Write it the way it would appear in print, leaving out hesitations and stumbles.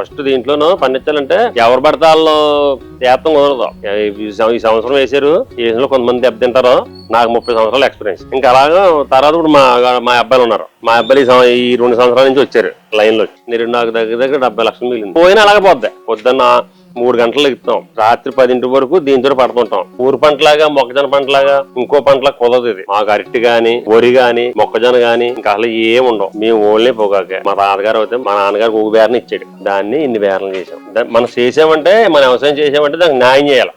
First దీంట్లోనూ పండించాలంటే ఎవరు పడితే వాళ్ళు చేతం కుదరదు. ఈ సంవత్సరం వేసారు, వేసిన కొంతమంది దెబ్బతింటారు. నాకు 30 సంవత్సరాల ఎక్స్పీరియన్స్. ఇంకా అలాగా తర్వాత ఇప్పుడు మా అబ్బాయిలు ఉన్నారు. మా అబ్బాయిలు ఈ 2 సంవత్సరాల నుంచి వచ్చారు లైన్ లో. నేను నాకు దగ్గర 70 లక్షలు మిగిలింది. పోయినా అలాగే పోద్ది. పొద్దున్న 3 గంటలు ఎక్కుతాం, రాత్రి 10 వరకు దీంతో పడుతుంటాం. ఊరు పంటలాగా మొక్కజొన్న పంటలాగా ఇంకో పంటలా కుదరదు. ఇది మాకు అరటి గాని, వరి గాని, మొక్కజొన్న గాని ఇంకా అసలు ఏం ఉండవు. మేము ఓన్లీ పొగాకే. మా తాతగారు అయితే మా నాన్నగారికి ఒక బేరని ఇచ్చాడు, దాన్ని ఇన్ని బేరలు చేసాం. మనం చేసామంటే, మన వ్యవసాయం చేసామంటే దానికి న్యాయం చేయాలి.